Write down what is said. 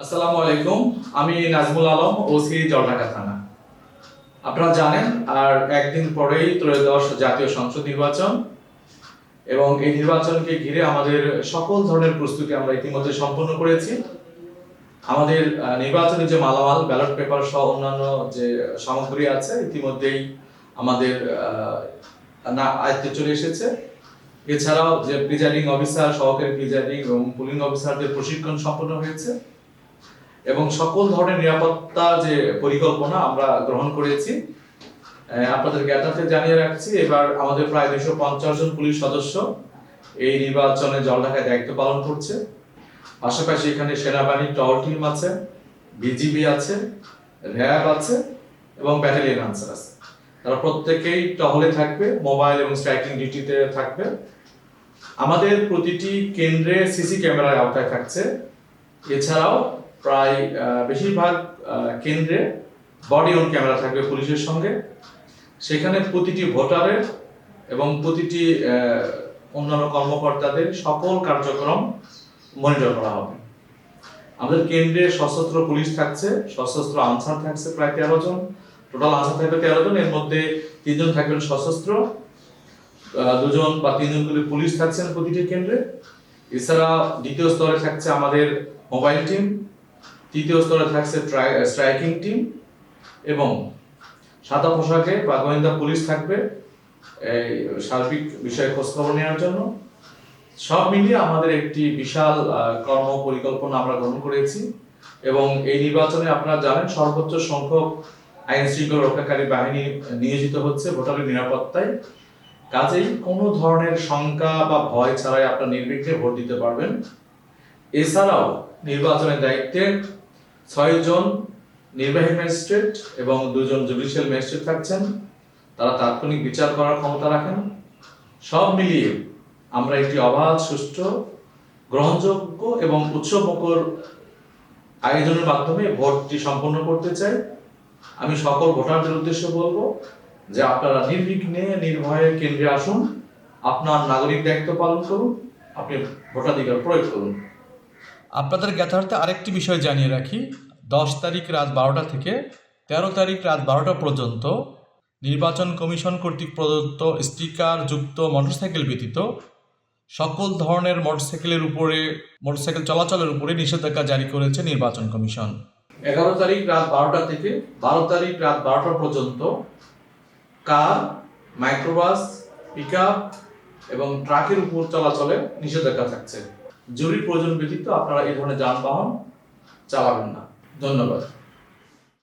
আসসালামু আলাইকুম। আমি নাজমুল আলম, ওসি জলঢাকা থানা। আপনারা জানেন আর একদিন পরেই ত্রয়োদশ জাতীয় সংসদ নির্বাচন, এবং এই নির্বাচনকে ঘিরে আমাদের সকল ধরনের প্রস্তুতি আমরা ইতিমধ্যে সম্পন্ন করেছি। আমাদের নির্বাচনের যে মালামাল, ব্যালট পেপার সহ অন্যান্য যে সামগ্রী আছে ইতিমধ্যেই আমাদের আয়ত্তে চলে এসেছে। এছাড়াও যে প্রিজাইডিং অফিসার, সহকারী প্রিজাইডিং এবং পুলিং অফিসারদের প্রশিক্ষণ সম্পন্ন হয়েছে, এবং সকল ধরনের নিরাপত্তা যে পরিকল্পনা আমরা গ্রহণ করেছি। আপনাদের জ্ঞাতার্থে জানিয়ে রাখছি, এবার আমাদের প্রায় 250 জন পুলিশ সদস্য এই নির্বাচনে জলঢাকায় দায়িত্ব পালন করছে। পাশাপাশি এখানে সেনাবাহিনীর টহল টিম আছে, বিজিবি আছে, র্যাব আছে এবং ব্যাটালিয়ন আনসার আছে। তারা প্রত্যেকেই টহলে থাকবে, মোবাইল এবং স্ট্রাইকিং ডিউটিতে থাকবে। আমাদের প্রতিটি কেন্দ্রে সিসি ক্যামেরার আওতায় থাকছে। এছাড়াও প্রায় বেশিরভাগ কেন্দ্রে বডি অন ক্যামেরা থাকবে পুলিশের সঙ্গে। সেখানে প্রতিটি ভোটারের এবং প্রতিটি অন্যান্য কর্মকর্তাদের সকল কার্যক্রম মনিটর করা হবে। আমাদের কেন্দ্রে সশস্ত্র পুলিশ থাকছে, সশস্ত্র আনসার থাকছে প্রায় 13 জন। টোটাল আনসার থাকবে 13 জন, এর মধ্যে 3 জন থাকবেন সশস্ত্র, 2 জন বা 3 জন করে পুলিশ থাকছেন প্রতিটি কেন্দ্রে। এছাড়া দ্বিতীয় স্তরে থাকছে আমাদের মোবাইল টিম, তৃতীয় স্তরে থাকছে স্ট্রাইকিং টিম, এবং সাদা পোশাকে বা গোয়েন্দা পুলিশ থাকবে এই সার্বিক বিষয়ে খোঁজখবর নেওয়ার জন্য। সব মিলিয়ে আমাদের একটি বিশাল কর্ম পরিকল্পনা আমরা গ্রহণ করেছি, এবং এই নির্বাচনে আপনারা জানেন সর্বোচ্চ সংখ্যক আইন শৃঙ্খলা রক্ষাকারী বাহিনী নিয়োজিত হচ্ছে ভোটারের নিরাপত্তায়। কাজেই কোনো ধরনের শঙ্কা বা ভয় ছাড়াই আপনারা নির্বিঘ্নে ভোট দিতে পারবেন। এছাড়াও নির্বাচনের দায়িত্বে 6 জন নির্বাহী ম্যাজিস্ট্রেট এবং 2 জন জুডিশিয়াল ম্যাজিস্ট্রেট থাকছেন। তারা তাৎক্ষণিক বিচার করার ক্ষমতা রাখেন। সব মিলিয়ে আমরা একটি অবাধ, সুষ্ঠু, গ্রহণযোগ্য এবং উৎসবমুখর আয়োজনের মাধ্যমে ভোটটি সম্পন্ন করতে চাই। আমি সকল ভোটারদের উদ্দেশ্যে বলবো যে আপনারা নির্বিঘ্নে নির্ভয়ে কেন্দ্রে আসুন, আপনার নাগরিক দায়িত্ব পালন করুন, আপনি ভোটাধিকার প্রয়োগ করুন। আপনাদের জ্ঞাতার্থে আরেকটি বিষয় জানিয়ে রাখি, 10 তারিখ রাত 12টা থেকে 13 তারিখ রাত 12টা পর্যন্ত নির্বাচন কমিশন কর্তৃক প্রদত্ত স্টিকার যুক্ত মোটরসাইকেল ব্যতীত সকল ধরনের মোটরসাইকেল চলাচলের উপরে নিষেধাজ্ঞা জারি করেছে নির্বাচন কমিশন। 11 তারিখ রাত 12টা থেকে 12 তারিখ রাত 12টা পর্যন্ত কার, মাইক্রোবাস, পিকআপ এবং ট্রাকের উপর চলাচলে নিষেধাজ্ঞা থাকছে। জরুরি প্রয়োজন ব্যতীত আপনারা এই ধরনের যানবাহন চালাবেন না। ধন্যবাদ।